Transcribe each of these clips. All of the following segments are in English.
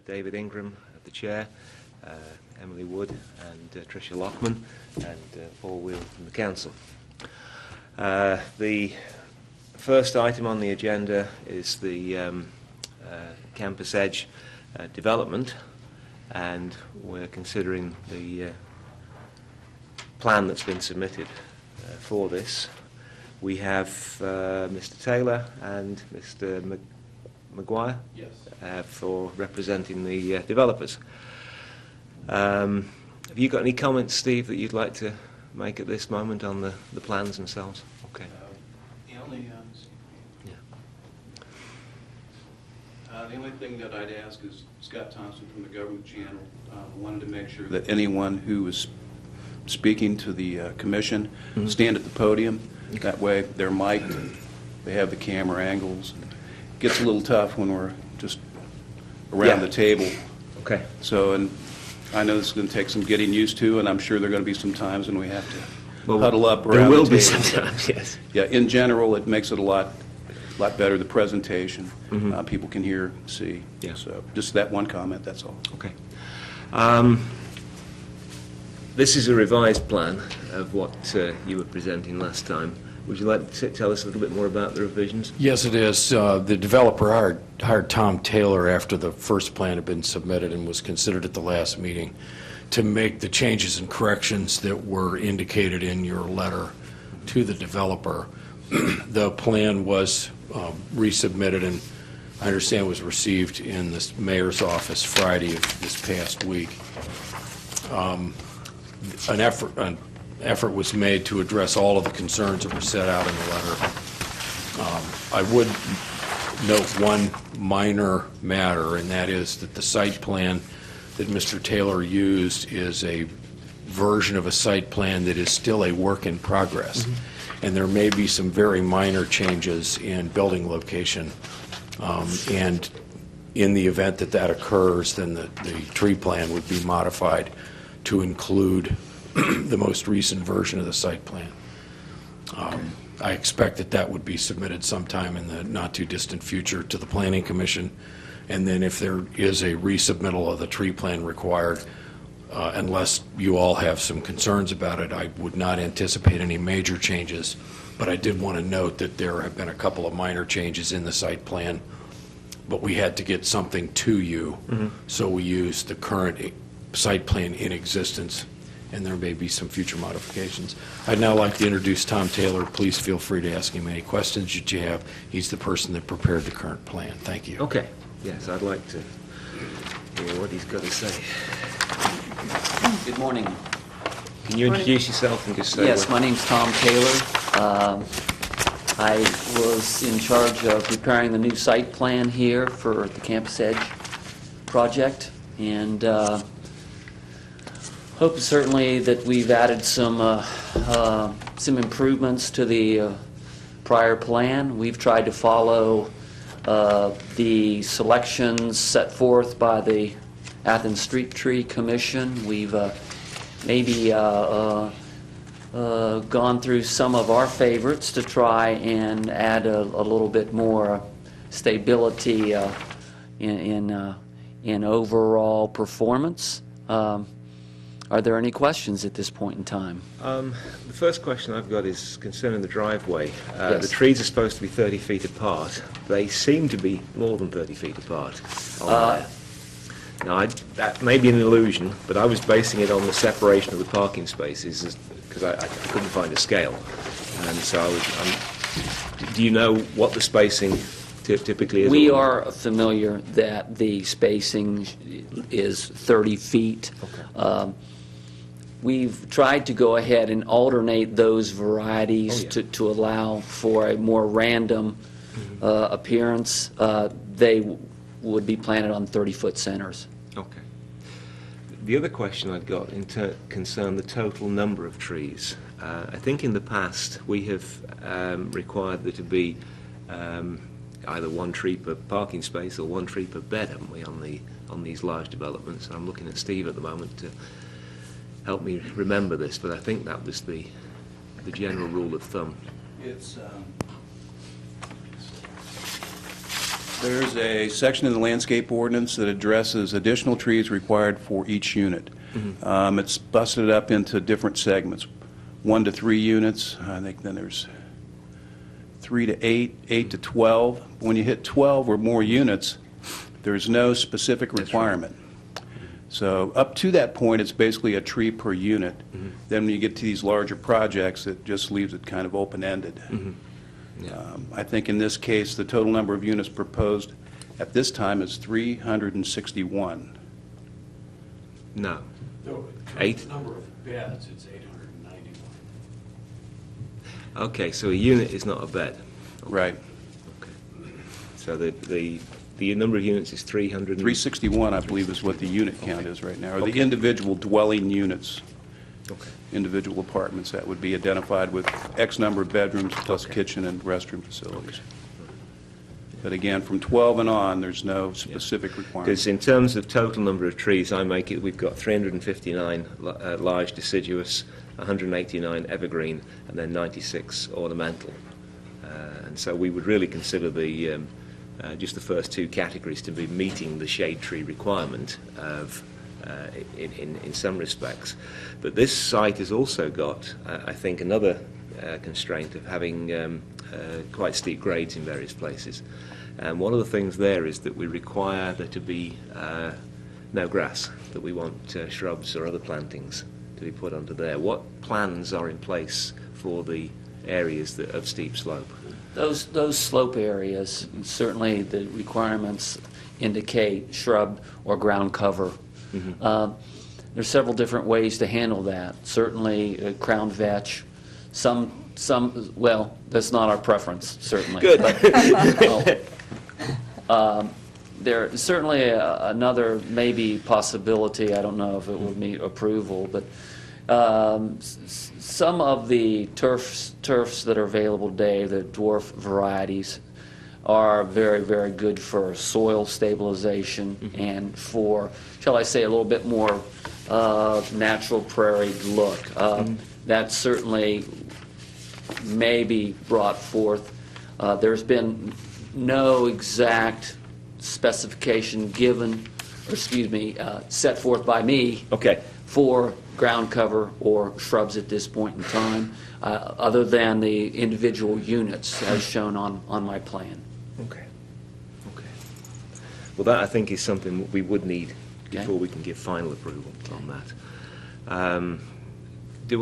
David Ingram, the chair, Emily Wood and Tricia Lockman, and Paul Wheel from the council. The first item on the agenda is the Campus Edge development, and we're considering the plan that's been submitted for this. We have Mr. Taylor and Mr. Maguire, yes, for representing the developers. Have you got any comments, Steve, that you'd like to make at this moment on the plans themselves? Okay. The only thing that I'd ask is Scott Thompson from the government channel wanted to make sure that anyone who is speaking to the commission stand at the podium. That way they're mic'd, they have the camera angles. It gets a little tough when we're just around the table. Okay. So, and I know this is going to take some getting used to, and I'm sure there are going to be some times when we have to huddle up around the table. There will be sometimes, yes. Yeah, in general, it makes it a lot better, the presentation. People can hear, see. Yeah. So just that one comment, that's all. Okay. This is a revised plan of what you were presenting last time. Would you like to tell us a little bit more about the revisions? Yes, it is. The developer hired Tom Taylor after the first plan had been submitted and was considered at the last meeting to make the changes and corrections that were indicated in your letter to the developer. The plan was resubmitted, and I understand was received in the mayor's office Friday of this past week. An effort was made to address all of the concerns that were set out in the letter. I would note one minor matter, and that is that the site plan that Mr. Taylor used is a version of a site plan that is still a work in progress. And there may be some very minor changes in building location. And in the event that that occurs, then the tree plan would be modified to include the most recent version of the site plan. I expect that that would be submitted sometime in the not too distant future to the Planning Commission, and then if there is a resubmittal of the tree plan required, unless you all have some concerns about it, I would not anticipate any major changes, but I did want to note that there have been a couple of minor changes in the site plan, but we had to get something to you, so we used the current site plan in existence, and there may be some future modifications. I'd now like to introduce Tom Taylor. Please feel free to ask him any questions that you have. He's the person that prepared the current plan. Thank you. Okay. Yes, I'd like to hear what he's got to say. Good morning. Can you introduce yourself and just say Yes, my name's Tom Taylor. I was in charge of preparing the new site plan here for the Campus Edge project, and hope certainly that we've added some improvements to the prior plan. We've tried to follow the selections set forth by the Athens Street Tree Commission. We've maybe gone through some of our favorites to try and add a little bit more stability in overall performance. Are there any questions at this point in time? The first question I've got is concerning the driveway. Yes. The trees are supposed to be 30 feet apart. They seem to be more than 30 feet apart. Now, that may be an illusion, but I was basing it on the separation of the parking spaces because I couldn't find a scale. And so do you know what the spacing typically is? We are familiar that the spacing is 30 feet. Okay. We've tried to go ahead and alternate those varieties to allow for a more random appearance. They would be planted on 30-foot centers. Okay. The other question I've got concerned the total number of trees. I think in the past we have required there to be either one tree per parking space or one tree per bed, haven't we, on these large developments? And I'm looking at Steve at the moment to help me remember this, but I think that was the general rule of thumb. It's There's a section in the landscape ordinance that addresses additional trees required for each unit. It's busted up into different segments, 1 to 3 units. I think then there's 3 to 8, 8 to 12. When you hit 12 or more units, there's no specific requirement. So up to that point, it's basically a tree per unit. Then when you get to these larger projects, it just leaves it kind of open-ended. I think in this case, the total number of units proposed at this time is 361. No. No, Eight? number of beds, it's 891. Okay, so a unit is not a bed. Right. Okay. So the number of units is 300. 361, I believe, is what the unit count is right now, or the individual dwelling units, Okay. individual apartments that would be identified with X number of bedrooms plus kitchen and restroom facilities. But again, from 12 and on, there's no specific requirement. Because in terms of total number of trees, I make it, we've got 359 large deciduous, 189 evergreen, and then 96 ornamental. And so we would really consider the just the first two categories to be meeting the shade tree requirement of, in some respects. But this site has also got, I think, another constraint of having quite steep grades in various places. And one of the things there is that we require there to be no grass, that we want shrubs or other plantings to be put under there. What plans are in place for the areas that of steep slope? Those slope areas, certainly the requirements indicate shrub or ground cover. There's several different ways to handle that. Certainly crown vetch, some, well, that's not our preference, certainly. Good. But, there's certainly another maybe possibility, I don't know if it would meet approval, but some of the turfs that are available today, the dwarf varieties, are very, very good for soil stabilization and for, shall I say, a little bit more natural prairie look. That certainly may be brought forth. There's been no exact specification given, or excuse me, set forth by me Okay. for ground cover or shrubs at this point in time, other than the individual units as shown on my plan. Okay. Okay. Well, that I think is something we would need before we can give final approval on that. Do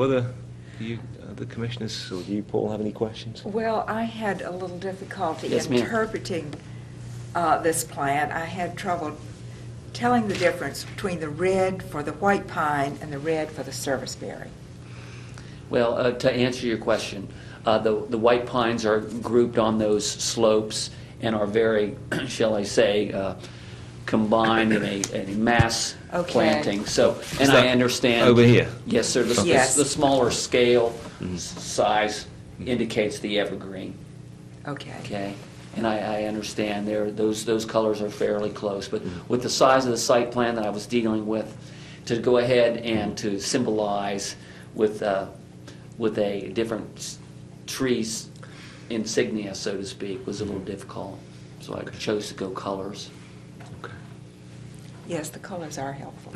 the commissioners, or do you, Paul, have any questions? Well, I had a little difficulty Yes, ma'am. interpreting this plan. I had trouble telling the difference between the red for the white pine and the red for the serviceberry. Well, to answer your question, the white pines are grouped on those slopes and are very, shall I say, combined in a mass Okay. planting. So, and that I understand. over here? Yes, sir. The, Yes. the smaller scale size indicates the evergreen. Okay. Okay, and I understand those colors are fairly close, but with the size of the site plan that I was dealing with, to go ahead and to symbolize with a different trees insignia, so to speak, was a little difficult. So I chose to go colors. Okay. Yes, the colors are helpful.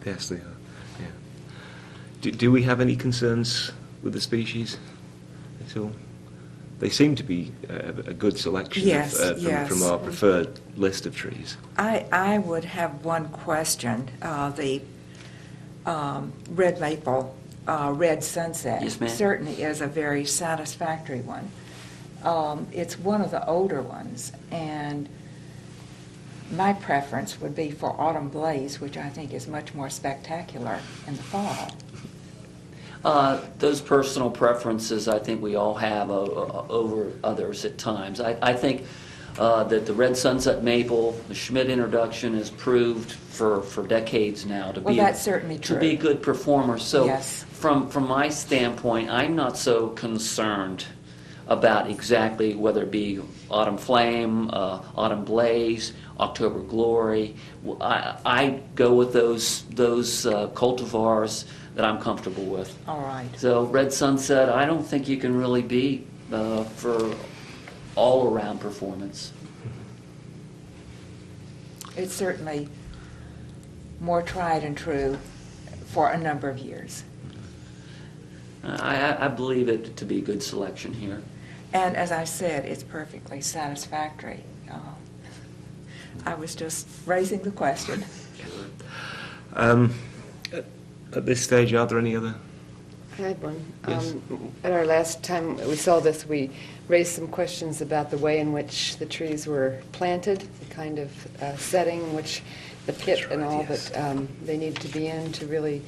Yes, they are. Yeah. Do we have any concerns with the species at all? They seem to be a good selection Yes, yes. from our preferred list of trees. I would have one question. The red maple, red sunset Yes, ma'am. certainly is a very satisfactory one. It's one of the older ones, and my preference would be for autumn blaze, which I think is much more spectacular in the fall. Those personal preferences, I think we all have over others at times. I think that the red sunset maple, the Schmidt introduction, has proved for decades now to Well, be that's certainly true. to be a good performer. So Yes. from my standpoint, I'm not so concerned about exactly whether it be autumn flame, autumn blaze, October glory. I go with those cultivars that I'm comfortable with. All right. So red sunset, I don't think you can really beat for all-around performance. It's certainly more tried and true for a number of years. I believe it to be a good selection here. And as I said, it's perfectly satisfactory. I was just raising the question. At this stage, are there any other? I had one. Yes. At our last time we saw this, we raised some questions about the way in which the trees were planted, the kind of setting in which the pit That's and right, all yes. that they need to be in to really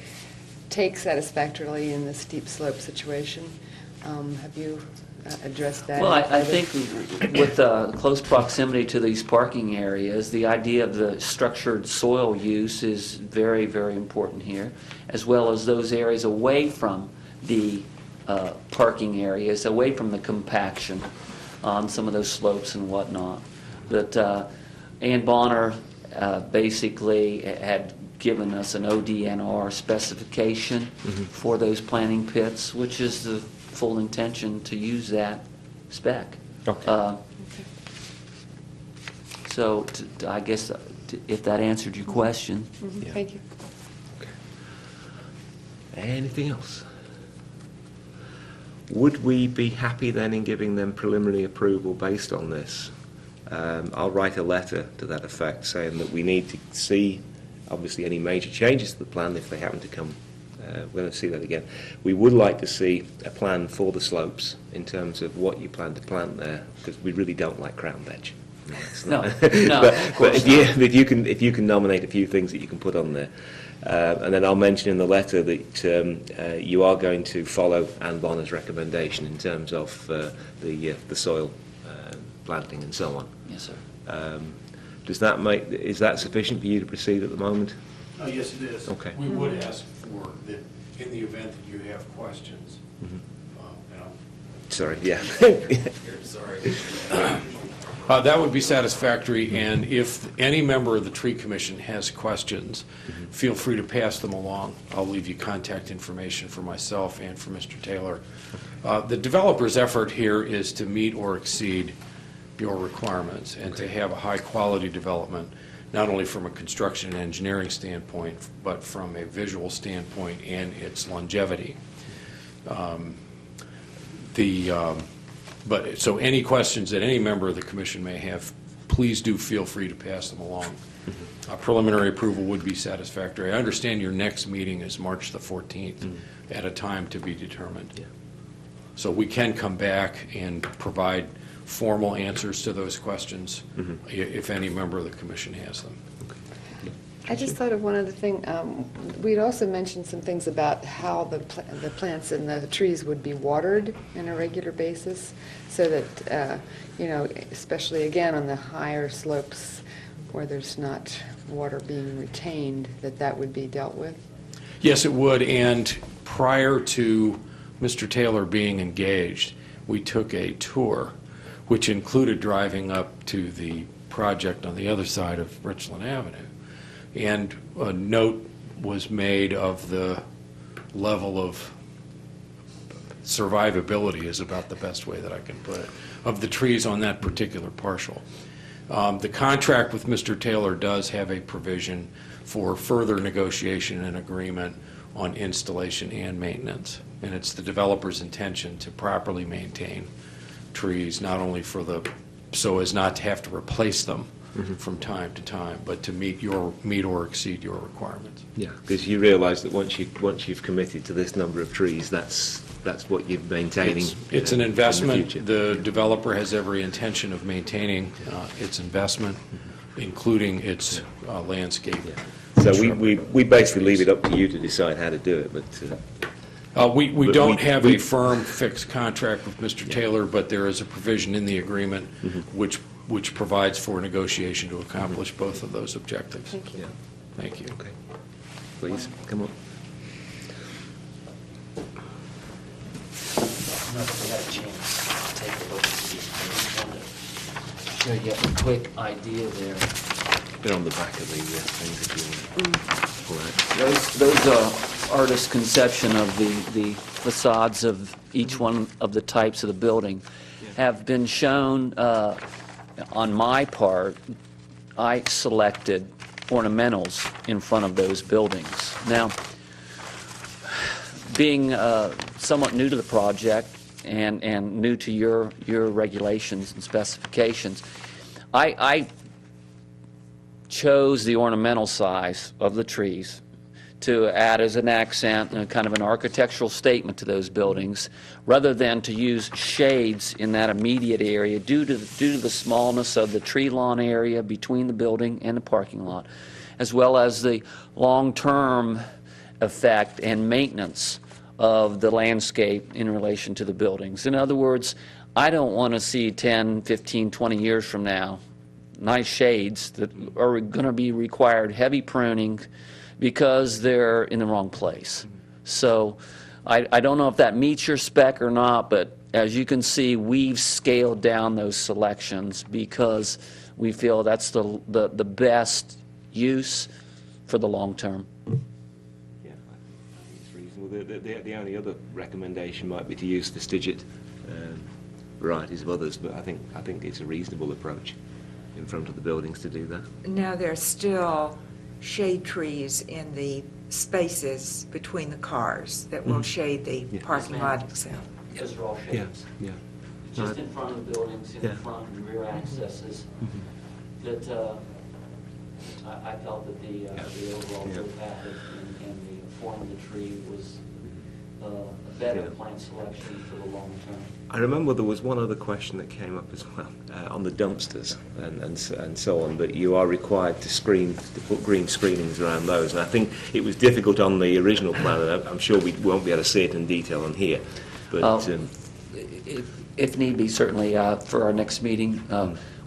take satisfactorily in the steep slope situation. Have you addressed that? Well, I further? think with close proximity to these parking areas, the idea of the structured soil use is very, very important here, as well as those areas away from the parking areas, away from the compaction on some of those slopes and whatnot. But Ann Bonner basically had given us an ODNR specification for those planting pits, which is the full intention to use that spec. Okay. So I guess if that answered your question. Mhm, Yeah. Thank you. Anything else? Would we be happy then in giving them preliminary approval based on this? I'll write a letter to that effect saying that we need to see, obviously, any major changes to the plan if they happen to come. We're going to see that again. We would like to see a plan for the slopes in terms of what you plan to plant there, because we really don't like crown veg. No, no, but, of course if you can nominate a few things that you can put on there, and then I'll mention in the letter that you are going to follow Ann Bonner's recommendation in terms of the soil planting and so on. Yes, sir. Is that sufficient for you to proceed at the moment? Yes, it is. Okay. We would ask for that, in the event that you have questions. And I'm Sorry, yeah. sorry. That would be satisfactory, and if any member of the tree commission has questions, feel free to pass them along. I'll leave you contact information for myself and for Mr. Taylor. The developer's effort here is to meet or exceed your requirements and to have a high-quality development, not only from a construction and engineering standpoint, but from a visual standpoint and its longevity. So any questions that any member of the commission may have, please do feel free to pass them along. Preliminary approval would be satisfactory. I understand your next meeting is March the 14th at a time to be determined. Yeah. So we can come back and provide formal answers to those questions if any member of the commission has them. I just thought of one other thing. We'd also mentioned some things about how the plants and the trees would be watered on a regular basis, so that, especially again on the higher slopes where there's not water being retained, that would be dealt with. Yes, it would, and prior to Mr. Taylor being engaged, we took a tour, which included driving up to the project on the other side of Richland Avenue. And a note was made of the level of survivability, is about the best way that I can put it, of the trees on that particular parcel. The contract with Mr. Taylor does have a provision for further negotiation and agreement on installation and maintenance. And it's the developer's intention to properly maintain trees, not only so as not to have to replace them from time to time, but to meet or exceed your requirements. Yeah, because you realise that once you've committed to this number of trees, that's what you're maintaining. It's an in the investment. future. The developer has every intention of maintaining its investment, including its landscape. So we basically leave it up to you to decide how to do it, but We But don't we- have we- a firm fixed contract with Mr. Taylor, but there is a provision in the agreement which provides for negotiation to accomplish both of those objectives. Thank you. yeah, Thank you. okay. Please, come on. I don't know if we had a chance to take a look at these. I just wanted to show you a quick idea there. They're on the back of the things if you want to pull out. Those are artist conception of the facades of each one of the types of the building have been shown on my part I selected ornamentals in front of those buildings. Now, being somewhat new to the project and new to your regulations and specifications, I chose the ornamental size of the trees to add as an accent and kind of an architectural statement to those buildings, rather than to use shades in that immediate area due to the smallness of the tree lawn area between the building and the parking lot, as well as the long-term effect and maintenance of the landscape in relation to the buildings. In other words, I don't want to see 10, 15, 20 years from now nice shades that are going to be required heavy pruning because they're in the wrong place. So I don't know if that meets your spec or not, but as you can see, we've scaled down those selections because we feel that's the best use for the long term. Yeah, I think it's reasonable. The only other recommendation might be to use fastigiate varieties of others, but I think it's a reasonable approach in front of the buildings to do that. Now, there's still shade trees in the spaces between the cars that will shade the Yeah. parking lot itself. Those are all Yeah, shades. yeah. Just in front of the buildings, in Yeah. the front and rear accesses, that I felt that the overall Yeah. path and the form of the tree was a better Yeah. plant selection for the long term. I remember there was one other question that came up as well on the dumpsters and so on, but you are required to put green screenings around those, and I think it was difficult on the original plan, and I'm sure we won't be able to see it in detail on here. But If need be, certainly for our next meeting,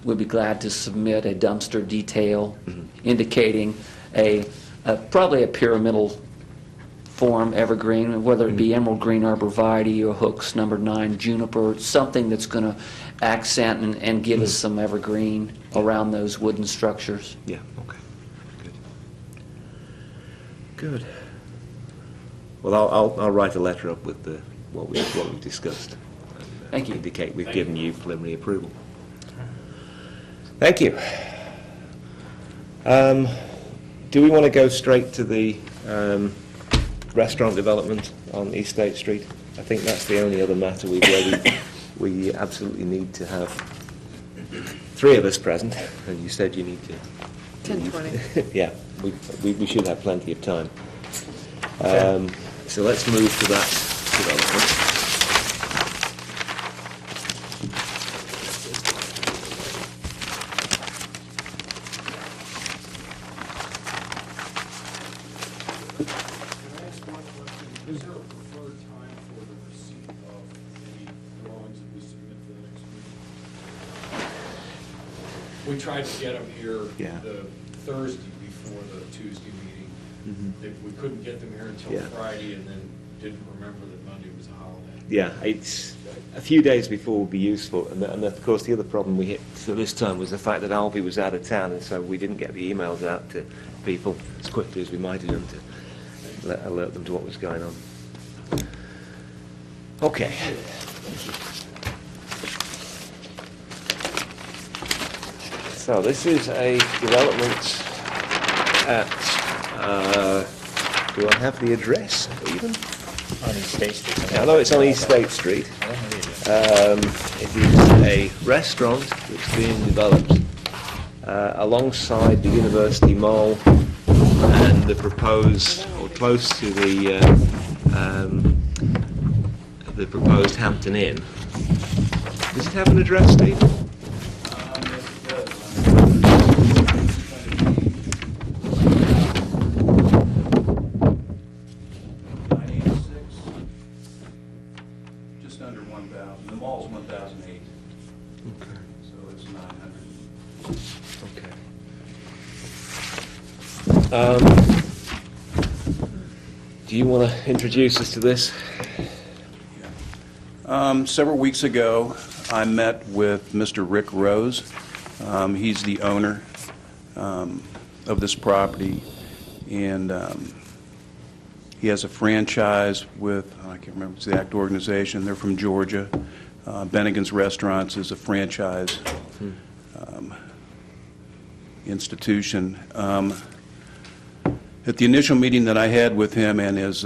we'll be glad to submit a dumpster detail indicating probably a pyramidal form evergreen, whether it be emerald green arborvitae or Hooks number 9 juniper, something that's going to accent and give us some evergreen around those wooden structures. yeah, okay, good. Well, I'll write a letter up with what we've discussed. And, Thank you. Indicate we've given you preliminary approval. Thank you. Do we want to go straight to the restaurant development on East State Street? I think that's the only other matter where we absolutely need to have 3 of us present, and you said you need to. 10:20. Yeah, we should have plenty of time. So let's move to that development. Is there a preferred time for the receipt of any drawings that we submit for the next meeting? We tried to get them here Yeah. the Thursday before the Tuesday meeting. If we couldn't get them here until Yeah. Friday, and then didn't remember that Monday was a holiday. Yeah, it's a few days before would be useful, and of course the other problem we hit so this time was the fact that Alfie was out of town, and so we didn't get the emails out to people as quickly as we might have done to alert them to what was going on. Okay. So this is a development at, do I have the address even? On East State Street. I know it's on East State Street. I don't know the address. It is a restaurant that's being developed alongside the University Mall and the proposed, or close to the proposed Hampton Inn. Does it have an address, Steve? Just under 1,000. The mall's 1,008, Okay. so it's 900. Okay. Do you want to introduce us to this? Several weeks ago, I met with Mr. Rick Rose. He's the owner of this property, and he has a franchise with, I can't remember the exact organization, they're from Georgia. Bennigan's Restaurants is a franchise. institution. At the initial meeting that I had with him and his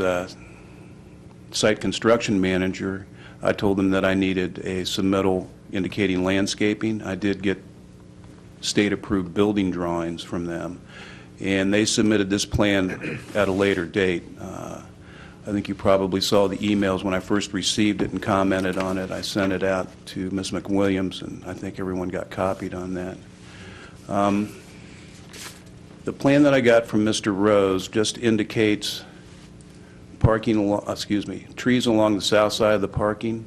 site construction manager, I told him that I needed a submittal indicating landscaping. I did get state-approved building drawings from them, and they submitted this plan at a later date. I think you probably saw the emails when I first received it and commented on it. I sent it out to Ms. McWilliams, and I think everyone got copied on that. The plan that I got from Mr. Rose just indicates trees along the south side of the parking,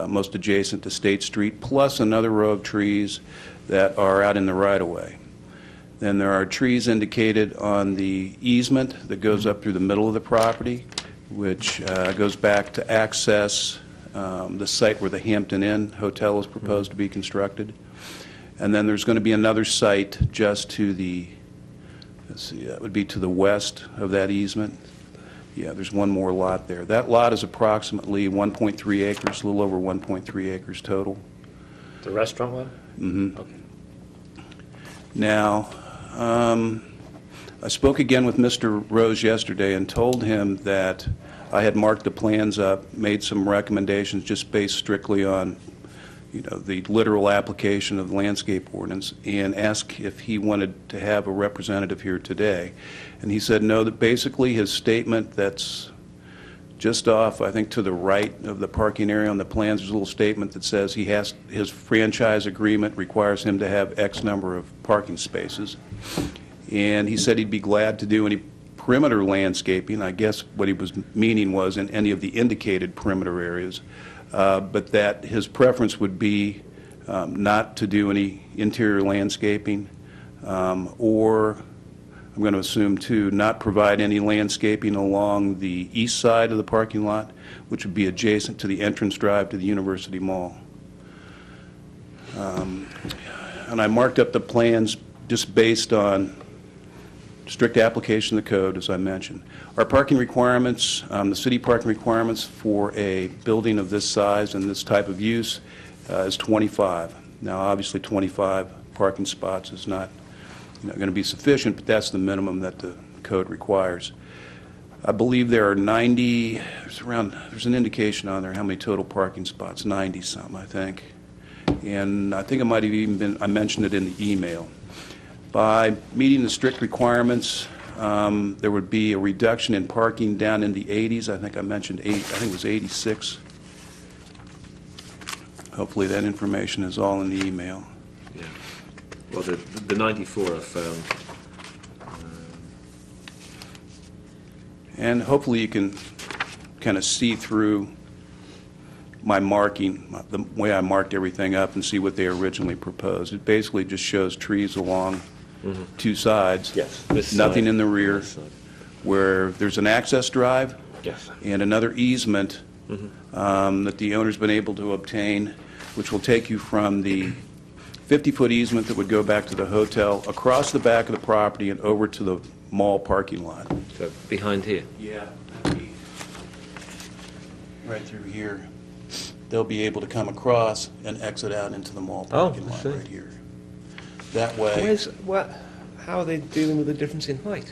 most adjacent to State Street, plus another row of trees that are out in the right-of-way. Then there are trees indicated on the easement that goes up through the middle of the property, which goes back to access the site where the Hampton Inn Hotel is proposed to be constructed. And then there's going to be another site just to the, that would be to the west of that easement. Yeah, there's one more lot there. That lot is approximately 1.3 acres, a little over 1.3 acres total. The restaurant one? Mm-hmm. Okay. Now, I spoke again with Mr. Rose yesterday and told him that I had marked the plans up, made some recommendations just based strictly on, the literal application of the landscape ordinance, and asked if he wanted to have a representative here today. And he said no, that basically his statement that's just off, I think, to the right of the parking area on the plans, there's a little statement that says his franchise agreement requires him to have X number of parking spaces. And he said he'd be glad to do any perimeter landscaping. I guess what he was meaning was in any of the indicated perimeter areas, but that his preference would be not to do any interior landscaping, or I'm going to assume, too, not provide any landscaping along the east side of the parking lot, which would be adjacent to the entrance drive to the University Mall. And I marked up the plans just based on strict application of the code, as I mentioned. Our parking requirements, the city parking requirements for a building of this size and this type of use is 25. Now, obviously, 25 parking spots is not going to be sufficient, but that's the minimum that the code requires. I believe there are 90, there's an indication on there how many total parking spots, 90-something, I think. And I think it might have even been, I mentioned it in the email. By meeting the strict requirements, there would be a reduction in parking down in the 80s. I think I mentioned I think it was 86. Hopefully that information is all in the email. Yeah. Well, the 94 I found. And hopefully you can kind of see through my marking, the way I marked everything up, and see what they originally proposed. It basically just shows trees along two sides. Yes. This nothing side. in the rear, This side. where there's an access drive Yes. and another easement that the owner's been able to obtain, which will take you from the 50-foot easement that would go back to the hotel, across the back of the property and over to the mall parking lot. So behind here. Yeah, right through here. They'll be able to come across and exit out into the mall parking lot see. right here. That way, How are they dealing with the difference in height?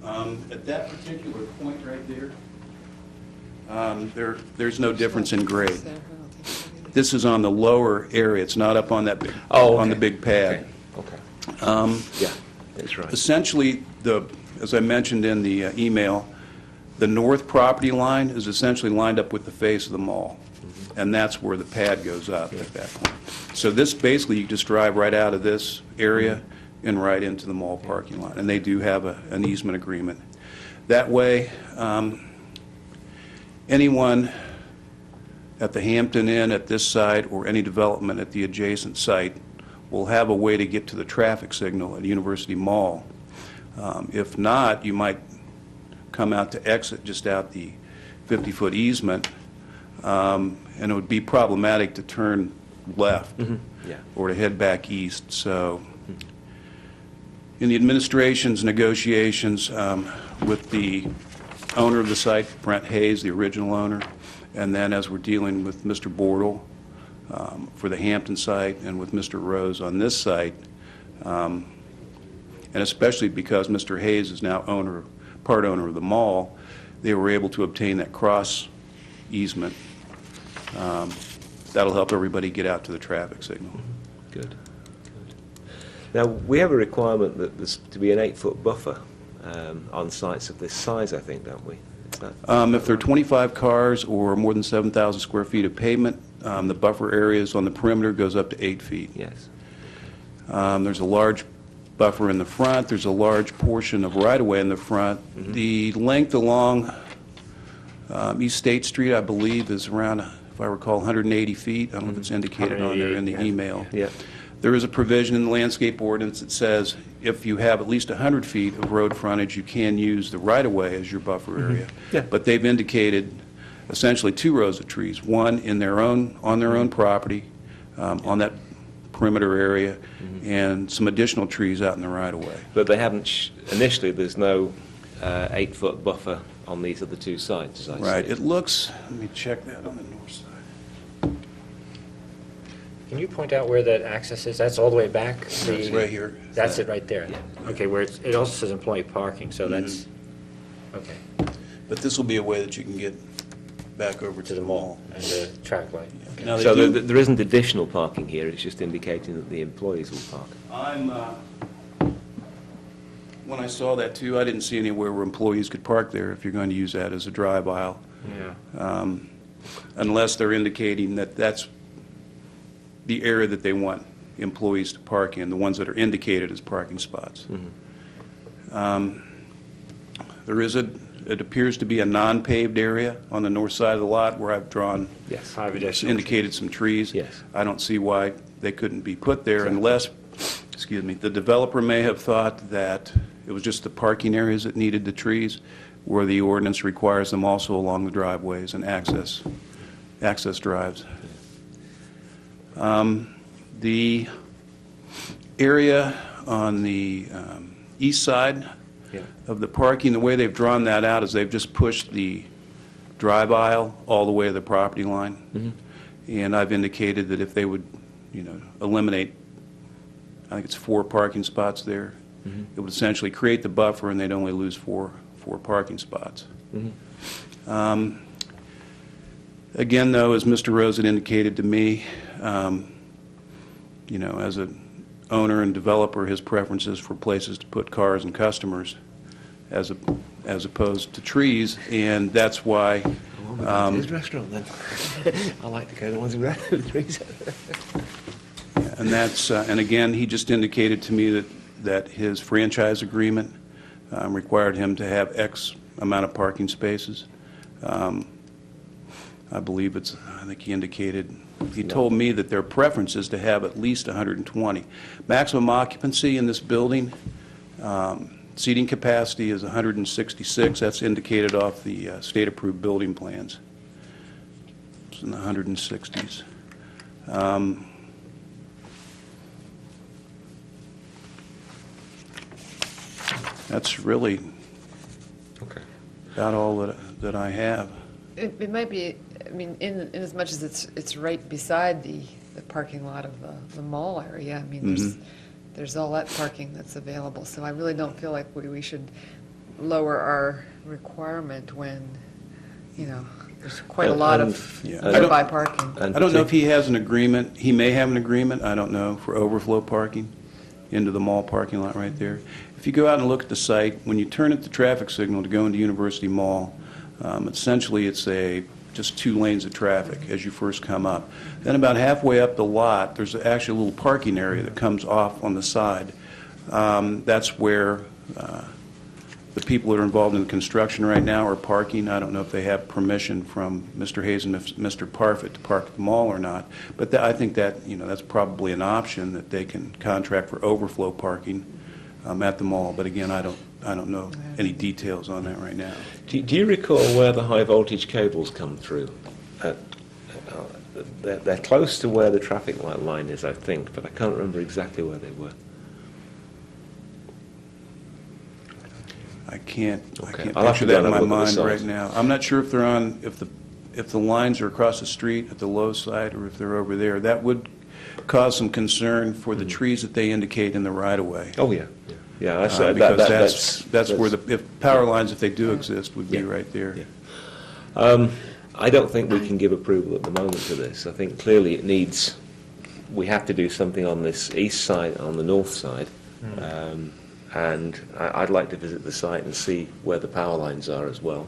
at that particular point right there, there's no difference in grade. This is on the lower area. It's not up on that big, on the big pad. Okay. Yeah, that's right. Essentially, as I mentioned in the email, the north property line is essentially lined up with the face of the mall, and that's where the pad goes up at that point. So this basically, you just drive right out of this area and right into the mall parking lot, and they do have an easement agreement. That way, anyone at the Hampton Inn at this site or any development at the adjacent site will have a way to get to the traffic signal at University Mall. If not, you might come out to exit just out the 50-foot easement, and it would be problematic to turn left Yeah. or to head back east. So in the administration's negotiations with the owner of the site, Brent Hayes, the original owner, and then as we're dealing with Mr. Bortle for the Hampton site and with Mr. Rose on this site, And especially because Mr. Hayes is now part owner of the mall, they were able to obtain that cross easement. That'll help everybody get out to the traffic signal. Good. Now, we have a requirement that there's to be an 8-foot buffer on sites of this size, I think, don't we? Is that If there are 25 cars or more than 7,000 square feet of pavement, the buffer areas on the perimeter goes up to 8 feet. yes. There's a large buffer in the front. There's a large portion of right-of-way in the front. The length along East State Street, I believe, is around, if I recall, 180 feet. I don't know if it's indicated on there in the 188, email. Yeah. There is a provision in the landscape ordinance that says if you have at least 100 feet of road frontage, you can use the right-of-way as your buffer area. Yeah. But they've indicated essentially 2 rows of trees, one on their own property, on that perimeter area, and some additional trees out in the right-of-way. But they haven't, initially, there's no 8-foot buffer on these other 2 sites, as I see Right. it. It looks, let me check that on the north side. Can you point out where that access is? That's all the way back? It's right here. That's it right there? Yeah. Okay, where it also says employee parking, so that's, okay, But this will be a way that you can get back over to the mall and the track light. Now, they So do- there isn't additional parking here, it's just indicating that the employees will park. When I saw that too, I didn't see anywhere where employees could park there if you're going to use that as a drive aisle, Yeah. unless they're indicating that that's the area that they want employees to park in, the ones that are indicated as parking spots. There is it appears to be a non-paved area on the north side of the lot where I've drawn, Yes. 5 additional. indicated some trees. Yes. I don't see why they couldn't be put there unless, excuse me, the developer may have thought that it was just the parking areas that needed the trees, where the ordinance requires them also along the driveways and access drives. The area on the east side Yeah. of the parking, the way they've drawn that out is they've just pushed the drive aisle all the way to the property line. And I've indicated that if they would, eliminate, I think it's 4 parking spots there, it would essentially create the buffer and they'd only lose four parking spots. Again, though, as Mr. Rose had indicated to me, as an owner and developer, his preferences for places to put cars and customers as opposed to trees, and that's why. His restaurant then. I like to go to the ones in red with trees. And that's, and again, he just indicated to me that his franchise agreement required him to have X amount of parking spaces. I believe I think he indicated, he told me that their preference is to have at least 120. Maximum occupancy in this building, seating capacity is 166. That's indicated off the state-approved building plans. It's in the 160s. That's really Okay. about all that I have. It might be, I mean, in as much as it's right beside the parking lot of the mall area, I mean, there's all that parking that's available, so I really don't feel like we should lower our requirement when, there's quite a lot of Yeah. nearby parking. And I don't know if he has an agreement, he may have an agreement, I don't know, for overflow parking into the mall parking lot right there. If you go out and look at the site, when you turn at the traffic signal to go into University Mall, essentially it's just 2 lanes of traffic as you first come up. Then about halfway up the lot, there's actually a little parking area that comes off on the side. That's where the people that are involved in the construction right now are parking. I don't know if they have permission from Mr. Hayes and Mr. Parfit to park at the mall or not, but I think that, that's probably an option that they can contract for overflow parking at the mall. But again, I don't know any details on that right now. Do you recall where the high voltage cables come through? They're close to where the traffic light line is, I think, but I can't remember exactly where they were. I can't I'll have picture to go that in and my have a look at the mind right site. now. I'm not sure if they're on, if the lines are across the street at the low side or if they're over there. That would cause some concern for the trees that they indicate in the right-of-way. Oh, yeah. Yeah, that's, Because that's where the power lines, if they do exist, would be Yeah. right there. Yeah. I don't think we can give approval at the moment to this. I think clearly it needs, we have to do something on this east side, on the north side. And I'd like to visit the site and see where the power lines are as well.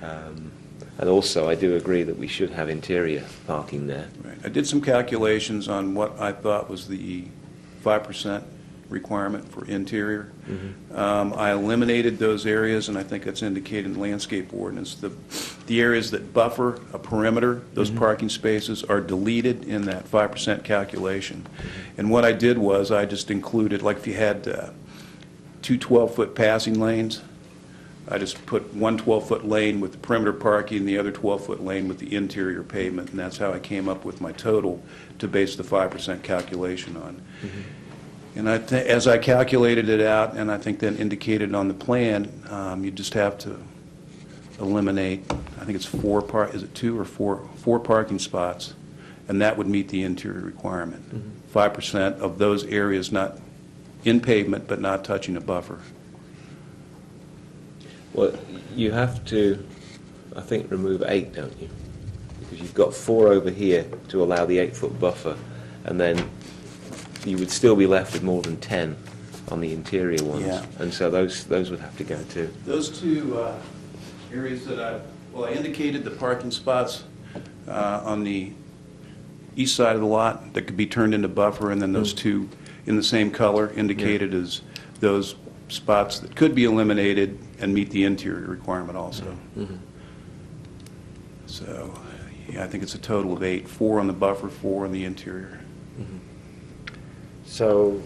And also, I do agree that we should have interior parking there. Right. I did some calculations on what I thought was the 5% requirement for interior. I eliminated those areas, and I think that's indicated in the landscape ordinance. The areas that buffer a perimeter, those parking spaces, are deleted in that 5% calculation. And what I did was I just included, like if you had two 12-foot passing lanes, I just put one 12-foot lane with the perimeter parking and the other 12-foot lane with the interior pavement, and that's how I came up with my total to base the 5% calculation on. And as I calculated it out, and I think then indicated on the plan, you just have to eliminate, I think it's is it two or four parking spots, and that would meet the interior requirement. 5% of those areas not in pavement, but not touching a buffer. Well, you have to, I think, remove 8, don't you? Because you've got 4 over here to allow the 8-foot buffer, and then you would still be left with more than 10 on the interior ones. Yeah. And so those would have to go too. Those two areas that I indicated the parking spots on the east side of the lot that could be turned into buffer, and then those two in the same color indicated as those spots that could be eliminated and meet the interior requirement also. So, yeah, I think it's a total of 8, 4 on the buffer, 4 on the interior. So,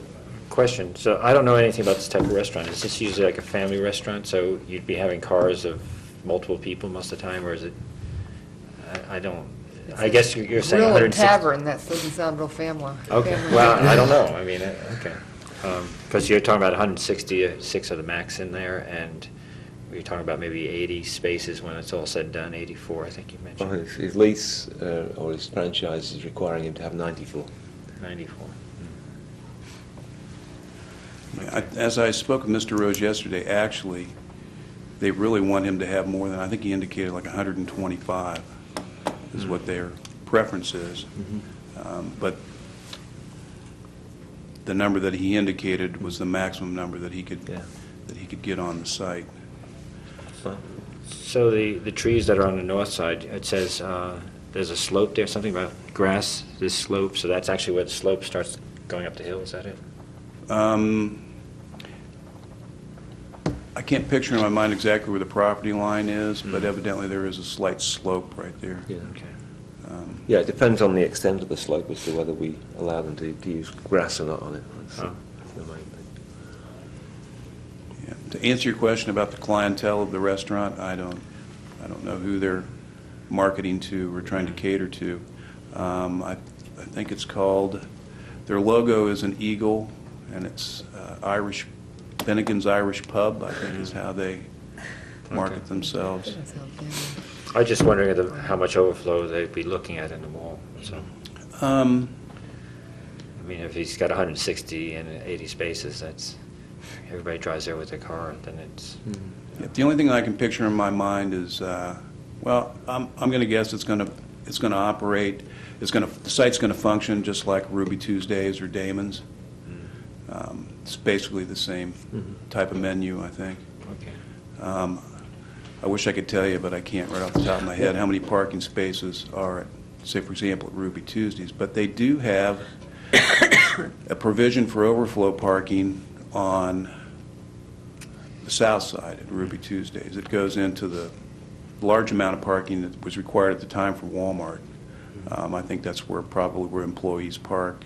question, so I don't know anything about this type of restaurant. Is this usually like a family restaurant, so you'd be having cars of multiple people most of the time, or is it, I don't, I guess you're saying Real 160? tavern, that doesn't sound real family. Okay, family. well, I don't know, I mean, okay. Because you're talking about 166 of the max in there, and you're talking about maybe 80 spaces when it's all said and done, 84, I think you mentioned. Well, his lease or his franchise is requiring him to have 94. 94. As I spoke with Mr. Rose yesterday, actually, they really want him to have more than, I think he indicated like 125 is what their preference is. But the number that he indicated was the maximum number that he could get on the site. So the trees that are on the north side, it says there's a slope there, something about grass, this slope, so that's actually where the slope starts going up the hill, is that it? I can't picture in my mind exactly where the property line is, but evidently there is a slight slope right there. Yeah. Okay. Yeah, it depends on the extent of the slope as to whether we allow them to use grass or not on it. That's Oh. the main thing. Yeah. To answer your question about the clientele of the restaurant, I don't know who they're marketing to or trying to cater to. I think it's called, their logo is an eagle, and it's Bennigan's Irish Pub, I think is how they market themselves. Doesn't sound family. I was just wondering how much overflow they'd be looking at in the mall, so. I mean, if he's got 160 and 80 spaces, that's, everybody drives there with their car, then it's... Yeah, the only thing I can picture in my mind is, well, I'm going to guess it's going to operate. The site's going to function just like Ruby Tuesdays or Damon's. It's basically the same type of menu, I think. Okay. I wish I could tell you, but I can't right off the top of my head how many parking spaces are at, say, for example, at Ruby Tuesdays. But they do have a provision for overflow parking on the south side at Ruby Tuesdays. It goes into the large amount of parking that was required at the time for Walmart. I think that's probably where employees park.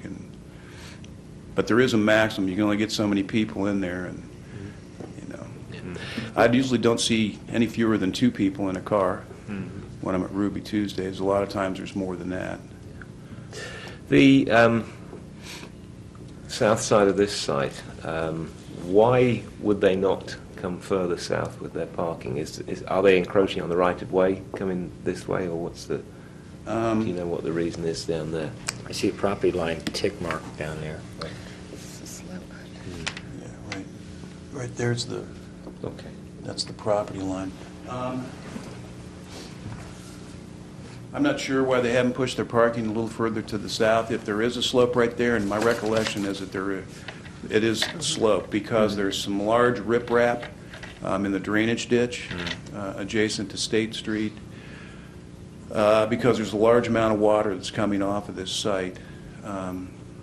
But there is a maximum. You can only get so many people in there, and I usually don't see any fewer than 2 people in a car when I'm at Ruby Tuesdays. A lot of times there's more than that. The south side of this site, why would they not come further south with their parking? Are they encroaching on the right of way, coming this way, or what's the Do you know what the reason is down there? I see a property line tick mark down there. but- Yeah, right there's the, Okay. that's the property line. I'm not sure why they haven't pushed their parking a little further to the south. If there is a slope right there, and my recollection is that it is slope, because there's some large riprap in the drainage ditch adjacent to State Street, because there's a large amount of water that's coming off of this site.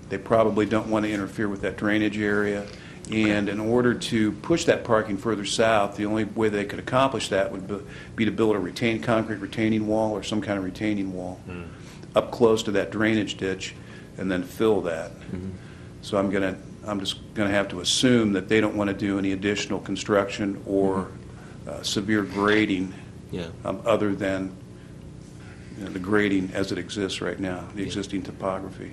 They probably don't want to interfere with that drainage area, and in order to push that parking further south, the only way they could accomplish that would be to build a concrete retaining wall or some kind of retaining wall up close to that drainage ditch, and then fill that. So I'm just going to have to assume that they don't want to do any additional construction or severe grading, Yeah. other than the grading as it exists right now, the existing topography.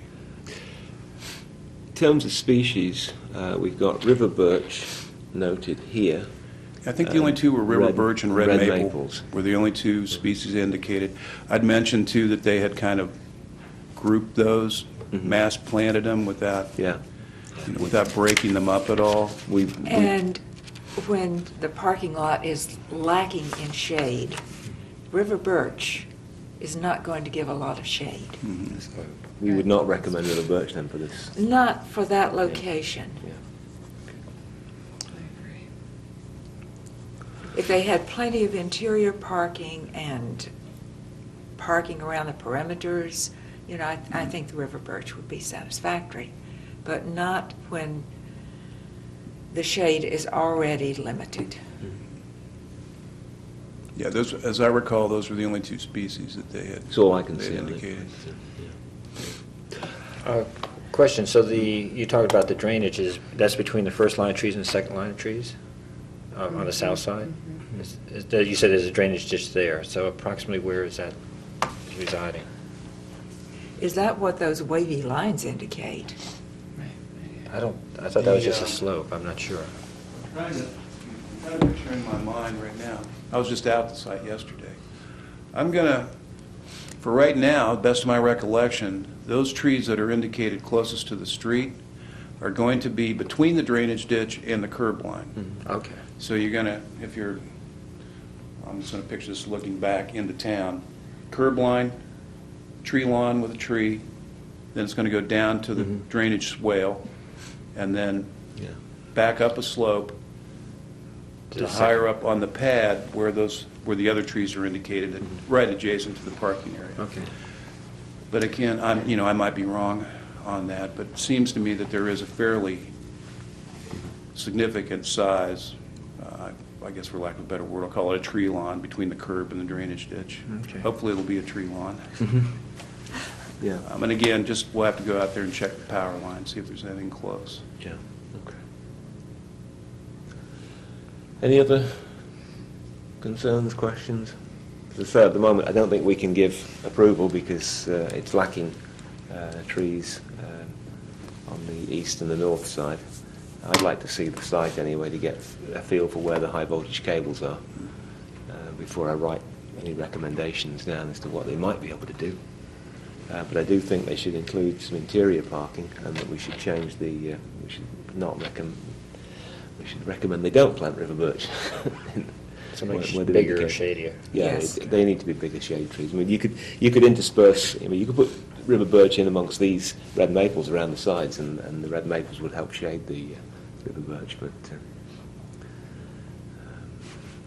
In terms of species, we've got river birch noted here. I think the only two were river birch and red maple maples. were the only two species indicated. I'd mentioned, too, that they had kind of grouped those, mass planted them without, Yeah. without breaking them up at all. And when the parking lot is lacking in shade, river birch is not going to give a lot of shade. We would not recommend river birch then for this. Not for that location. Yeah. If they had plenty of interior parking and parking around the perimeters, I think the river birch would be satisfactory, but not when the shade is already limited. Yeah, those, as I recall, those were the only two species that they had. That's all I can they see. had on it. indicated. Question, so you talked about the drainage, that's between the first line of trees and the second line of trees? On the south side? You said there's a drainage ditch there, so approximately where is that residing? Is that what those wavy lines indicate? I thought that was just a slope, I'm not sure. I'm trying to picture in my mind right now. I was just out at the site yesterday. I'm going to, for right now, best of my recollection, those trees that are indicated closest to the street are going to be between the drainage ditch and the curb line. Okay. So you're going to, I'm just going to picture this looking back into town, curb line, tree lawn with a tree, then it's going to go down to the drainage swale, and then Yeah. back up a slope to higher up on the pad where where the other trees are indicated, and right adjacent to the parking area. Okay. But again, I might be wrong on that, but it seems to me that there is a fairly significant size, I guess for lack of a better word, I'll call it a tree lawn between the curb and the drainage ditch. Okay. Hopefully it'll be a tree lawn. Yeah. And again, we'll have to go out there and check the power line, see if there's anything close. Yeah. Okay. Any other concerns, questions? As I say, at the moment, I don't think we can give approval because it's lacking trees on the east and the north side. I'd like to see the site anyway to get a feel for where the high voltage cables are before I write any recommendations down as to what they might be able to do. But I do think they should include some interior parking, and that we should change we should recommend they don't plant river birch. Something bigger or shadier. Yeah, Yes. they need to be bigger shade trees. I mean, you could intersperse. I mean, you could put river birch in amongst these red maples around the sides, and the red maples would help shade the river birch. But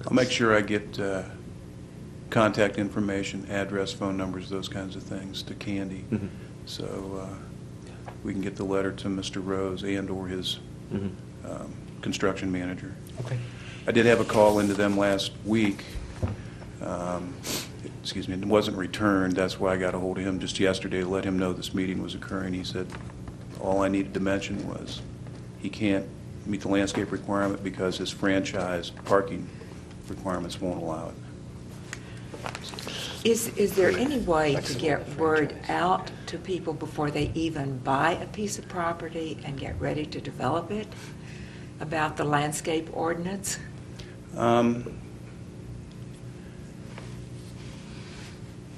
I'll make sure I get contact information, address, phone numbers, those kinds of things to Candy, so we can get the letter to Mr. Rose and/or his construction manager. Okay. I did have a call into them last week. Excuse me, it wasn't returned. That's why I got a hold of him just yesterday to let him know this meeting was occurring. He said all I needed to mention was he can't meet the landscape requirement because his franchise parking requirements won't allow it. Is there any way to get word out to people before they even buy a piece of property and get ready to develop it about the landscape ordinance?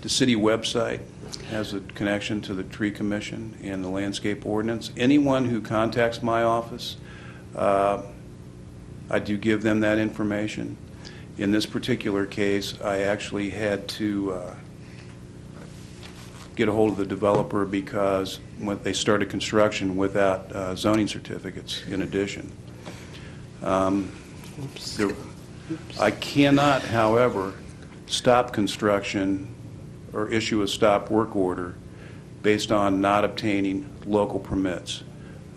The city website has a connection to the tree commission and the landscape ordinance. Anyone who contacts my office, I do give them that information. In this particular case, I actually had to get a hold of the developer because when they started construction without zoning certificates in addition. I cannot, however, stop construction or issue a stop work order based on not obtaining local permits.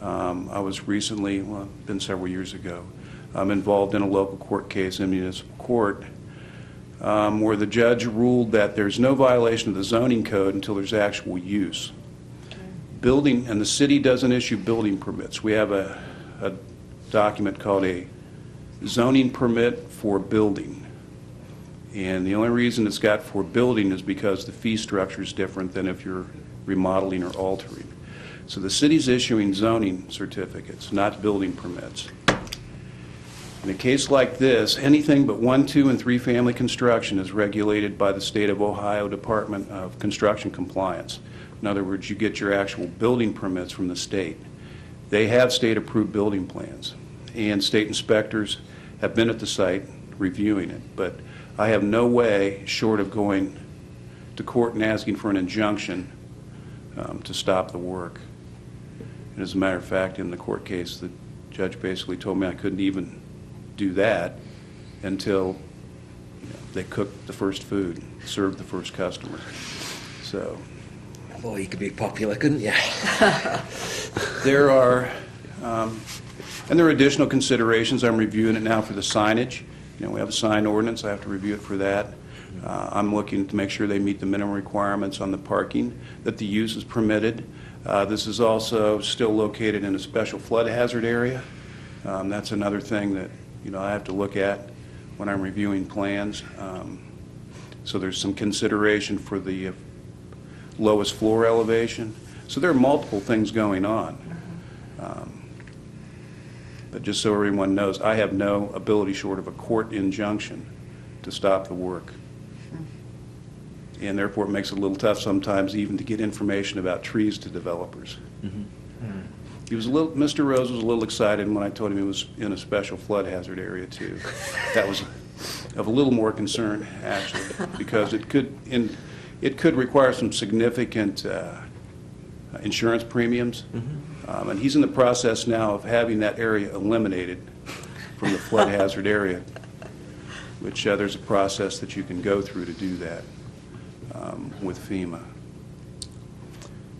I was recently, well, been several years ago, involved in a local court case in municipal court where the judge ruled that there's no violation of the zoning code until there's actual use. Building, and the city doesn't issue building permits. We have a document called a zoning permit for building. And the only reason it's got for building is because the fee structure is different than if you're remodeling or altering. So the city's issuing zoning certificates, not building permits. In a case like this, anything but 1, 2, and 3 family construction is regulated by the State of Ohio Department of Construction Compliance. In other words, you get your actual building permits from the state. They have state-approved building plans, and state inspectors have been at the site reviewing it. But I have no way, short of going to court and asking for an injunction, to stop the work. And as a matter of fact, in the court case, the judge basically told me I couldn't even do that until they cooked the first food, served the first customer. So, boy, you could be popular, couldn't you? there are additional considerations. I'm reviewing it now for the signage. We have a sign ordinance. I have to review it for that. I'm looking to make sure they meet the minimum requirements on the parking, that the use is permitted. This is also still located in a special flood hazard area. That's another thing that I have to look at when I'm reviewing plans. So there's some consideration for the lowest floor elevation. So there are multiple things going on. But just so everyone knows, I have no ability short of a court injunction to stop the work. And therefore it makes it a little tough sometimes even to get information about trees to developers. He was Mr. Rose was a little excited when I told him he was in a special flood hazard area too. That was of a little more concern actually, because it could require some significant insurance premiums. And he's in the process now of having that area eliminated from the flood hazard area, which there's a process that you can go through to do that with FEMA.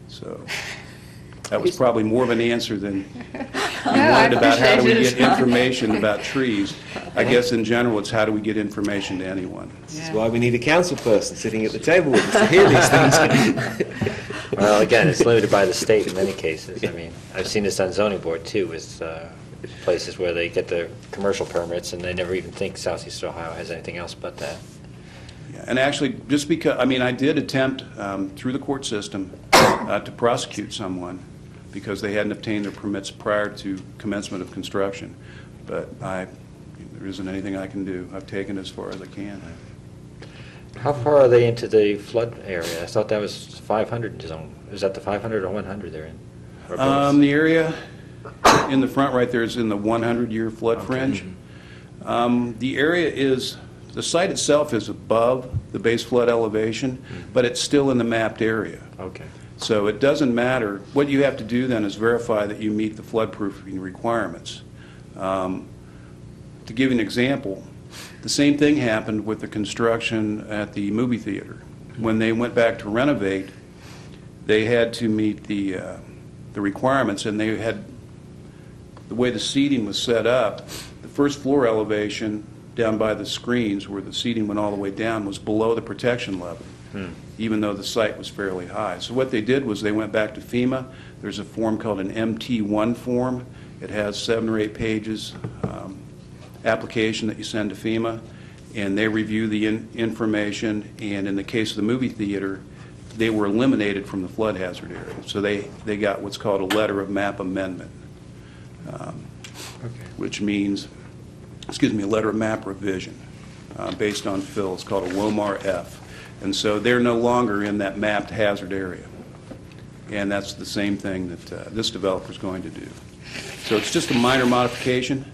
So that was probably more of an answer than you wanted about how do we get information about trees. I guess in general it's how do we get information to anyone. That's why we need a council person sitting at the table with us to hear these things. Well, again, it's limited by the state in many cases. I mean, I've seen this on zoning board too, with places where they get the commercial permits and they never even think Southeast Ohio has anything else but that. Yeah, and actually, just because, I did attempt through the court system to prosecute someone because they hadn't obtained their permits prior to commencement of construction. But there isn't anything I can do. I've taken it as far as I can. How far are they into the flood area? I thought that was 500 zone. Is that the 500 or 100 they're in? Or both? The area in the front right there is in the 100-year flood fringe. The area is, the site itself is above the base flood elevation, but it's still in the mapped area. Okay. So it doesn't matter. What you have to do then is verify that you meet the floodproofing requirements. To give you an example, the same thing happened with the construction at the movie theater. When they went back to renovate, they had to meet the requirements, and they had, the way the seating was set up, the first floor elevation down by the screens where the seating went all the way down was below the protection level, even though the site was fairly high. So what they did was they went back to FEMA. There's a form called an MT1 form. It has 7 or 8 pages. Application that you send to FEMA, and they review the information, and in the case of the movie theater, they were eliminated from the flood hazard area. So they got what's called a letter of map amendment, which means, a letter of map revision based on fill. It's called a WOMAR F. And so they're no longer in that mapped hazard area. And that's the same thing that this developer's going to do. So it's just a minor modification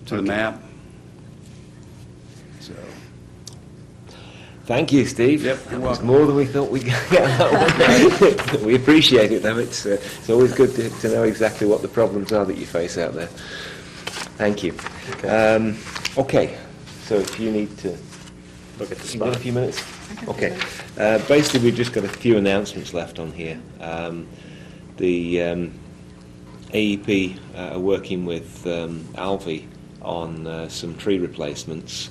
to the map. So, Thank you, Steve. Yep, you're That was welcome. more than we thought we'd get out of. We appreciate it, though. It's always good to know exactly what the problems are that you face out there. Thank you. Okay, so if you need to Look at the you've got a spot. few minutes? got a few Okay. minutes. Basically, we've just got a few announcements left on here. The AEP are working with Alvi on some tree replacements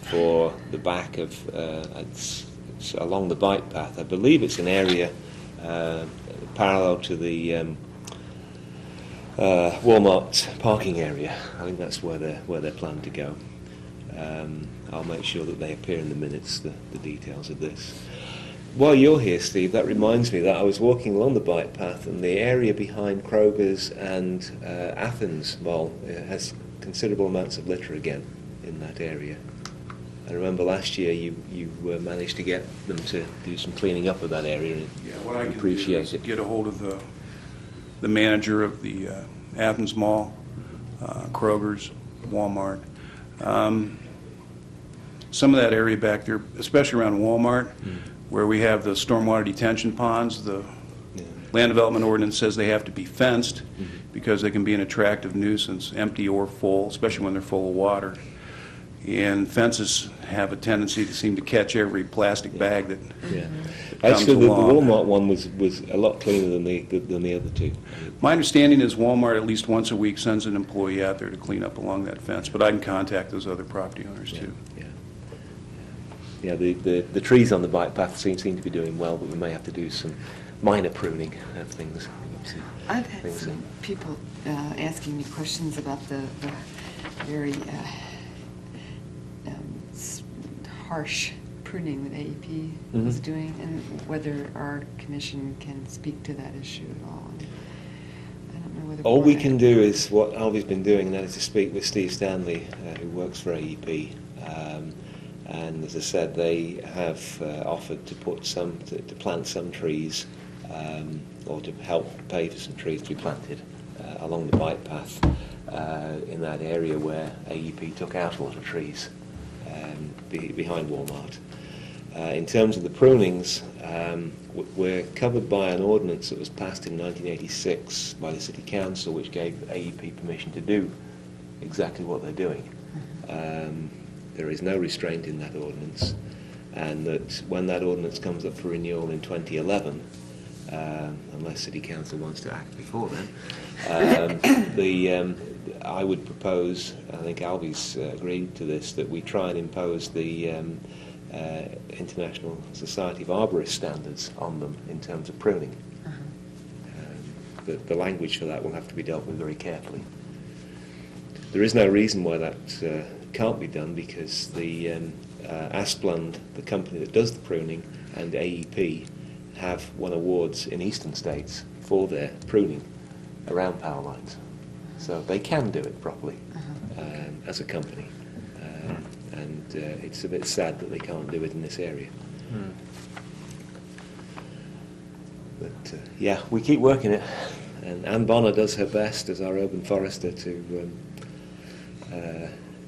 for the back of, it's along the bike path. I believe it's an area parallel to the Walmart parking area. I think that's where they're planning to go. I'll make sure that they appear in the minutes, the details of this. While you're here, Steve, that reminds me that I was walking along the bike path, and the area behind Kroger's and Athens Mall has considerable amounts of litter again in that area. I remember last year you managed to get them to do some cleaning up of that area, and yeah, what I can do appreciate is it. get a hold of the manager of the Athens Mall, Kroger's, Walmart. Some of that area back there, especially around Walmart, where we have the stormwater detention ponds, the land development ordinance says they have to be fenced because they can be an attractive nuisance, empty or full, especially when they're full of water. And fences have a tendency to seem to catch every plastic bag that Yeah. comes Actually, the along. Walmart one was a lot cleaner than the other two. My understanding is Walmart at least once a week sends an employee out there to clean up along that fence, but I can contact those other property owners too. Yeah, the trees on the bike path seem to be doing well, but we may have to do some minor pruning of things. I've had Things some people asking me questions about the very harsh pruning that AEP is doing, and whether our commission can speak to that issue at all. I don't know whether. All we can do is what Alvy's been doing, and that is to speak with Steve Stanley, who works for AEP. And as I said, they have offered to put to plant some trees, or to help pay for some trees to be planted along the bike path in that area where AEP took out a lot of trees behind Walmart. In terms of the prunings, we're covered by an ordinance that was passed in 1986 by the City Council, which gave AEP permission to do exactly what they're doing. There is no restraint in that ordinance, and that when that ordinance comes up for renewal in 2011, unless City Council wants to act before then, I would propose, I think Alvy's agreed to this, that we try and impose the International Society of Arborists standards on them in terms of pruning. The language for that will have to be dealt with very carefully. There is no reason why that can't be done, because the Asplund, the company that does the pruning, and AEP have won awards in eastern states for their pruning around power lines. So they can do it properly as a company. And it's a bit sad that they can't do it in this area. But yeah, we keep working it. And Ann Bonner does her best as our urban forester to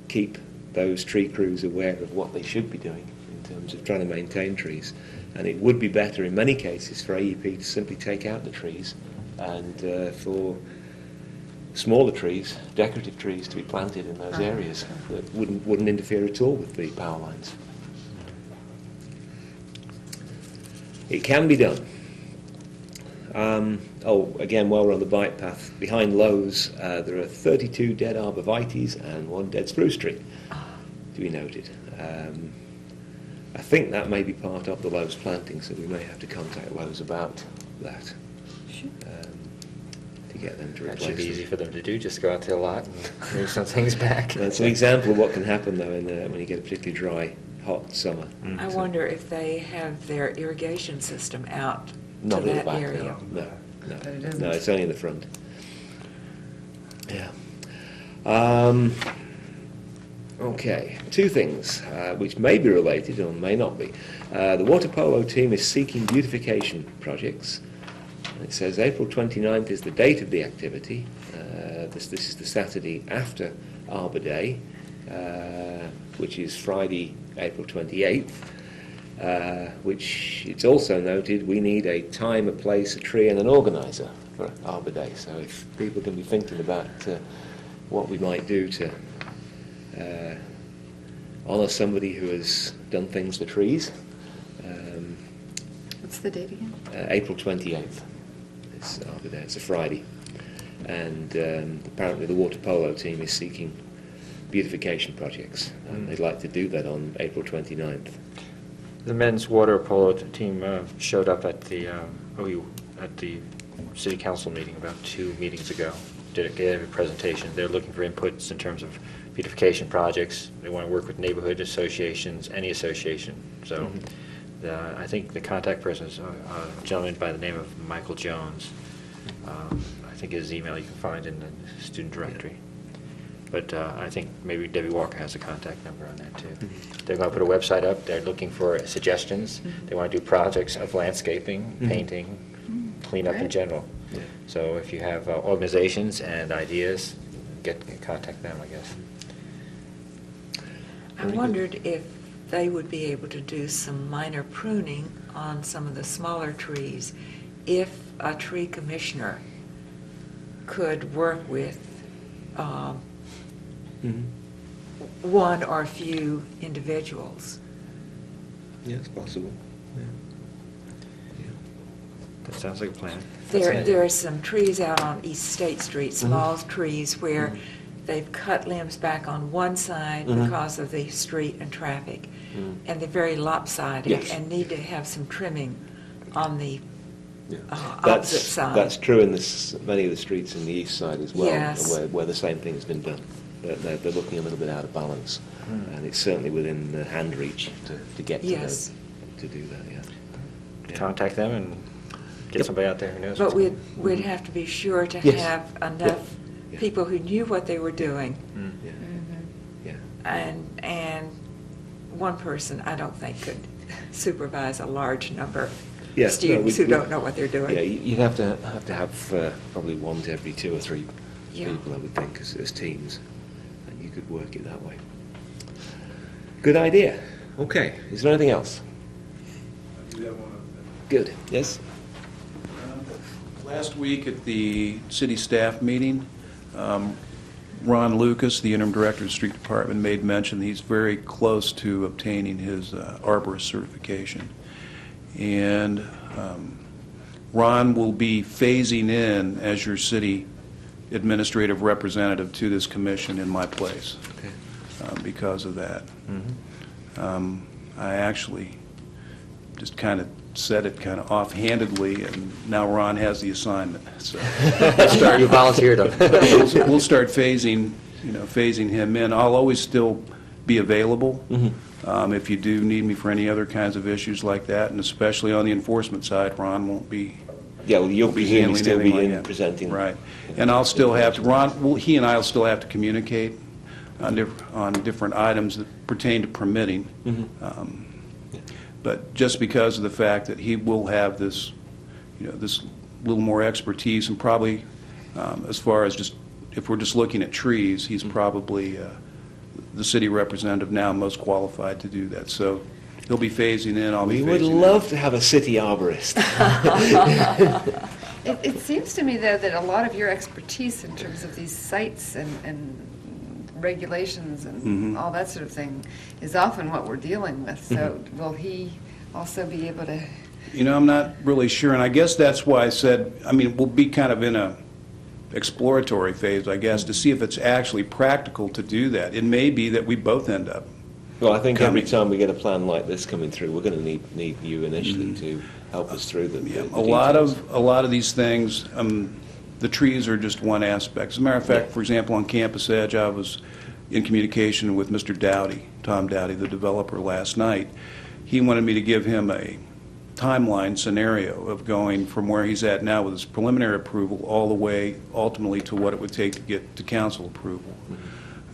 keep those tree crews aware of what they should be doing in terms of trying to maintain trees. And it would be better in many cases for AEP to simply take out the trees and for smaller trees, decorative trees, to be planted in those areas that wouldn't interfere at all with the power lines. It can be done. Again, while we're on the bike path, behind Lowe's, there are 32 dead arborvitaes and 1 dead spruce tree, to be noted. I think that may be part of the Lowe's planting, so we may have to contact Lowe's about that to get them to That replace should be them. easy for them to do, just go out to the lot and move some things back. That's an example of what can happen, though, when you get a particularly dry, hot summer. I So, wonder if they have their irrigation system out to not at the that back, area. no. But it isn't. No, it's only in the front. Yeah. Okay, two things which may be related or may not be. The water polo team is seeking beautification projects. It says April 29th is the date of the activity. This is the Saturday after Arbor Day, which is Friday, April 28th, which it's also noted we need a time, a place, a tree and an organiser for Arbor Day. So if people can be thinking about what we might do to honour somebody who has done things for trees. What's the date again? April 28th. It's Arbor Day. It's a Friday. And apparently the water polo team is seeking beautification projects. And they'd like to do that on April 29th. The men's water polo team showed up at the city council meeting about 2 meetings ago. Gave a presentation. They're looking for inputs in terms of beautification projects. They want to work with neighborhood associations, any association. So I think the contact person is a gentleman by the name of Michael Jones. I think his email you can find in the student directory. But I think maybe Debbie Walker has a contact number on that too. They're going to put a website up. They're looking for suggestions. They want to do projects of landscaping, painting, cleanup in general. Yeah. So if you have organizations and ideas, contact them, I guess. I wondered if they would be able to do some minor pruning on some of the smaller trees if a tree commissioner could work with one or a few individuals. Yeah, it's possible. Yeah. That sounds like a plan. There are some trees out on East State Street, small trees where they've cut limbs back on one side because of the street and traffic, and they're very lopsided and need to have some trimming on the opposite side. That's true in many of the streets in the east side as well, Yes. where the same thing has been done. They're looking a little bit out of balance, and it's certainly within hand reach to get to Yes. to do that. Yeah. Contact them and get somebody out there who knows. But what's we'd have to be sure to Yes. have enough Yeah. people who knew what they were doing, Yeah. and one person I don't think could supervise a large number of Yeah, students who don't know what they're doing. Yeah, you'd have to have probably one to every 2 or 3 Yeah. people, I would think, as teams, and you could work it that way. Good idea. Okay, is there anything else? Good. Yes? Last week at the city staff meeting, Ron Lucas, the interim director of the street department, made mention that he's very close to obtaining his arborist certification. And Ron will be phasing in as your city administrative representative to this commission in my place because of that. I actually just kind of said it kind of offhandedly, and now Ron has the assignment. So You volunteered him. we'll start phasing him in. I'll always still be available if you do need me for any other kinds of issues like that, and especially on the enforcement side, Ron won't be. Yeah, well, you'll presumably handling still be anything in like that. presenting. Right. And I'll still have to, he and I will still have to communicate on different items that pertain to permitting. But just because of the fact that he will have this, this little more expertise, and probably as far as just, if we're just looking at trees, he's probably the city representative now most qualified to do that. So he'll be phasing in, I'll be We phasing would in. love to have a city arborist. It seems to me, though, that a lot of your expertise in terms of these sites and regulations and all that sort of thing is often what we're dealing with. So will he also be able to? I'm not really sure, and I guess that's why I said, we'll be kind of in a exploratory phase, I guess, to see if it's actually practical to do that. It may be that we both end up. Well, I think every Coming. time we get a plan like this coming through, we're going to need you initially to help us through the A lot details. of these things, the trees are just one aspect. As a matter of fact, for example, on Campus Edge, I was in communication with Mr. Dowdy, Tom Dowdy, the developer, last night. He wanted me to give him a timeline scenario of going from where he's at now with his preliminary approval all the way ultimately to what it would take to get to council approval.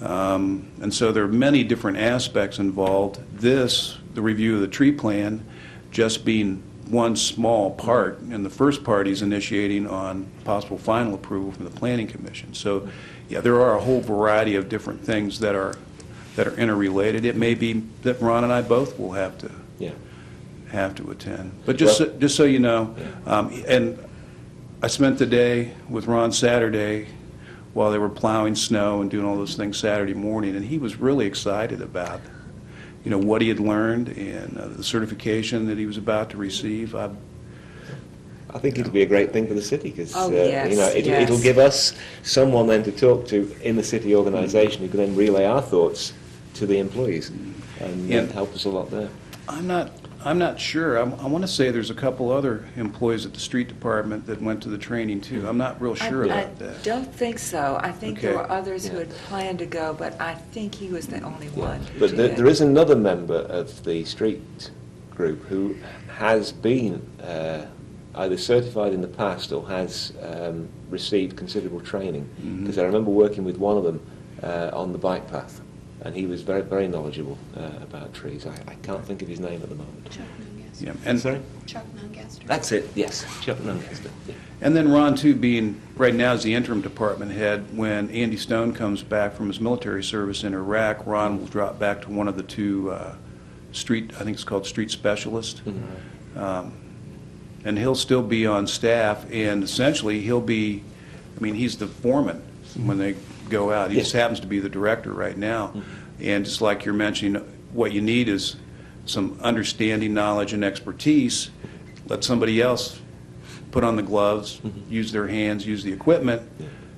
And so there are many different aspects involved. This, the review of the tree plan, just being one small part, and the first part he's initiating on possible final approval from the Planning Commission. So, yeah, there are a whole variety of different things that are interrelated. It may be that Ron and I both will have to attend. But just so you know, and I spent the day with Ron Saturday while they were plowing snow and doing all those things Saturday morning, and he was really excited about what he had learned and the certification that he was about to receive. I think it'll be a great thing for the city because yes. it'll give us someone then to talk to in the city organisation who can then relay our thoughts to the employees and help us a lot there. I'm not sure. I want to say there's a couple other employees at the street department that went to the training too. I'm not real sure about that. I don't think so. I think there Okay. were others who had planned to go, but I think he was the only one who But did. there is another member of the street group who has been either certified in the past or has received considerable training. Because I remember working with one of them on the bike path, and he was very, very knowledgeable about trees. I can't think of his name at the moment. Chuck Nungaster. Yeah, and Sorry? Chuck Nungaster. That's it, yes, Chuck Nungaster. Yeah. And then Ron, too, being right now as the interim department head, when Andy Stone comes back from his military service in Iraq, Ron will drop back to one of the two street, I think it's called street specialist. And he'll still be on staff, and essentially he'll be, he's the foreman when they go out. He just happens to be the director right now. And just like you're mentioning, what you need is some understanding, knowledge, and expertise. Let somebody else put on the gloves, use their hands, use the equipment.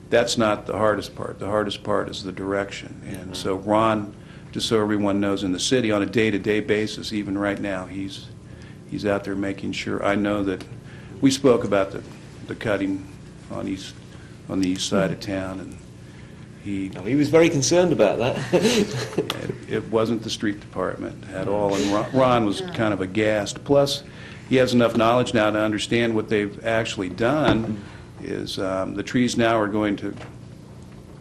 That's not the hardest part. The hardest part is the direction. And so Ron, just so everyone knows in the city, on a day-to-day basis, even right now, he's out there making sure. I know that we spoke about the cutting on the east side of town, and he was very concerned about that. it wasn't the street department at all, and Ron was kind of aghast. Plus, he has enough knowledge now to understand what they've actually done is the trees now are going to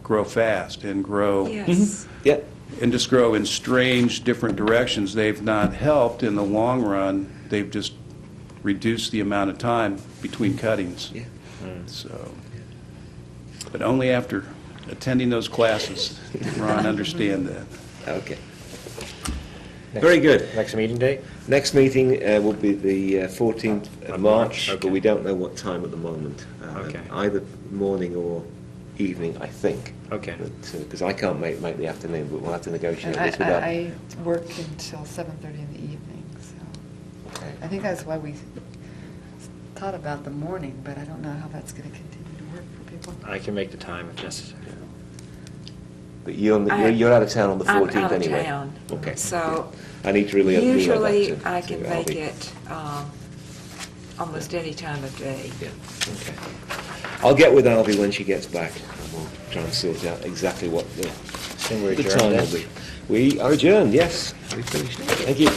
grow fast and grow Yes. Yeah. and just grow in strange different directions. They've not helped in the long run. They've just reduced the amount of time between cuttings. Yeah. So, but only after attending those classes did Ron understand that. Okay. Very good. Next meeting date? Next meeting will be the 14th of March, Okay. but we don't know what time at the moment. Okay. Either morning or evening, I think. Okay. Because I can't make the afternoon, but we'll have to negotiate And this with our... I work until 7:30 in the evening, so Okay. I think that's why we thought about the morning, but I don't know how that's going to continue to work for people. I can make the time if necessary. But you're out of town on the 14th I'm out of anyway. town. Okay. So I need to really usually that to- I to can Albie. make it almost any time of day. Yeah, okay. I'll get with Albie when she gets back, and we'll try and sort out exactly what the Then we're time adjourned will then? be. We are adjourned, yes. We finished. Thank you.